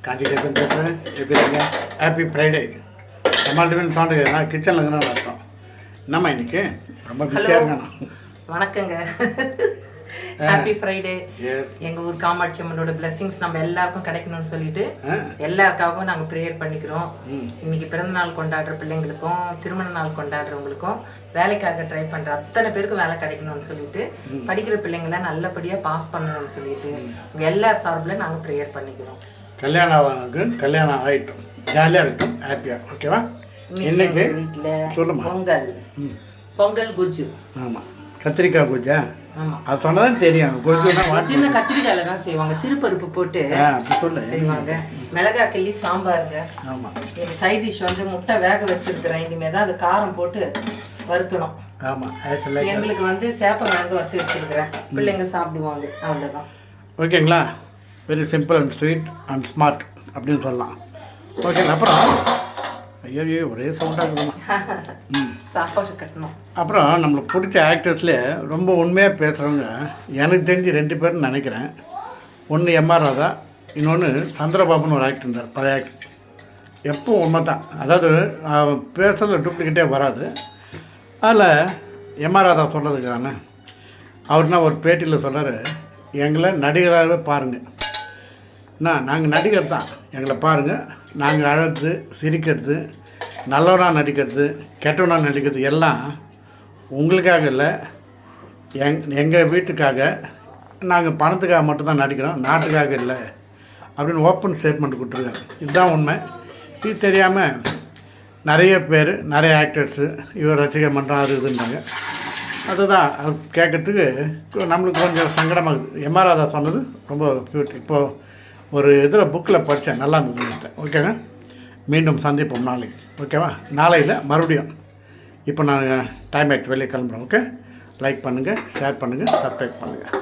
கார்த்திகேயன் பேசுகிறேன். எப்படி இருக்கீங்க? Happy Friday. நம்மள்ட்ட சவுண்டு நான் கிச்சனில் இருக்கிறேன்னு அர்த்தம். என்னம்மா இன்னைக்கு ரொம்ப பிஸியாக இருக்கேன். வணக்கங்க. Happy Friday. எங்கள் ஊர் காமாட்சி அம்மனோட பிளெஸிங்ஸ் நம்ம எல்லாருக்கும் கிடைக்கணும்னு சொல்லிட்டு எல்லாருக்காகவும் நாங்கள் ப்ரேயர் பண்ணிக்கிறோம். இன்னைக்கு பிறந்த நாள் கொண்டாடுற பிள்ளைங்களுக்கும் திருமண நாள் கொண்டாடுறவங்களுக்கும் வேலைக்காக ட்ரை பண்ணுற அத்தனை பேருக்கும் வேலை கிடைக்கணும்னு சொல்லிட்டு படிக்கிற பிள்ளைங்கள நல்லபடியாக பாஸ் பண்ணணும்னு சொல்லிட்டு உங்கள் எல்லா சார்பில் நாங்கள் ப்ரேயர் பண்ணிக்கிறோம். கல்யாணம் ஆவானுக்கு கல்யாணம் ஆகிட்டோம், ஜாலியாக இருக்கட்டும், ஹாப்பியாக. ஓகேவா? இன்னைக்கு வீட்டில் பொங்கல் குஜ்ஜு. ஆமாம், கத்திரிக்காய் குஜ்ஜா? ஆமாம், அது சொன்னதான் தெரியும். சின்ன கத்திரிக்காயில தான் செய்வாங்க, சிறுபருப்பு போட்டு செய்வாங்க. மிளகா கிள்ளி சாம்பாருங்க. ஆமாம், எங்கள் சைட் டிஷ் வந்து முட்டை வேக வச்சிருக்கிறேன். இனிமேல் தான் அது காரம் போட்டு வறுக்கணும். ஆமாம், எங்களுக்கு வந்து சேப்பங்கிழங்கு வறுத்து வச்சிருக்கிறேன், பிள்ளைங்க சாப்பிடுவாங்க. அவ்வளோதான். ஓகேங்களா? Very simple and sweet and smart அப்படின்னு சொல்லலாம். ஓகே, அப்புறம் ஐயோ ஒரே சவுண்டாக இருக்குதுமா. சாப்பாடு கட்டணும். அப்புறம் நம்மளுக்கு பிடிச்ச ஆக்டர்ஸ்லேயே ரொம்ப உண்மையாக பேசுகிறவங்க எனக்கு தெரிஞ்சு 2 பேர்னு நினைக்கிறேன். ஒன்று எம்ஆர் ராதா, இன்னொன்று சந்திரபாபுன்னு ஒரு ஆக்டர் இருந்தார், பழைய ஆக்டர். எப்போ உண்மை தான், அதாவது பேசுறதுல டூப்ளிகேட்டே வராது. அதில் எம்ஆர் ராதா சொல்கிறதுக்கான அவர்னா ஒரு பேட்டியில் சொல்கிறார், எங்களை நடிகராகவே பாருங்கள். நாங்கள் நடிகர் தான், எங்களை பாருங்கள். நாங்கள் அழகு, சிரிக்கிறது, நல்லவனாக நடிக்கிறது, கெட்டவனாக நடிக்கிறது எல்லாம் உங்களுக்காக இல்லை, எங்கள் வீட்டுக்காக. நாங்கள் பணத்துக்காக மட்டும்தான் நடிக்கிறோம், நாட்டுக்காக இல்லை அப்படின்னு ஓப்பன் ஸ்டேட்மெண்ட் கொடுத்துருக்காரு. இதுதான் உண்மை. இது தெரியாமல் நிறைய பேர், நிறைய ஆக்டர்ஸு இவர் ரசிகர் மன்றம் அது இதுன்றாங்க. அதுதான் அது கேட்குறதுக்கு நம்மளுக்கு கொஞ்சம் சங்கடமாகுது. எம்ஆர் ராதா சொன்னது ரொம்ப க்யூட். இப்போது ஒரு இதில் புக்கில் படித்தேன், நல்லா இருந்தது. ஓகேங்க, மீண்டும் சந்திப்போம் நாளைக்கு. ஓகேவா? நாளையில் மறுபடியும். இப்போ நான் டைம் ஆகிடுச்சு, வெளியே கிளம்புறேன். ஓகே, லைக் பண்ணுங்கள், ஷேர் பண்ணுங்கள், சப்ஸ்கிரைப் பண்ணுங்கள்.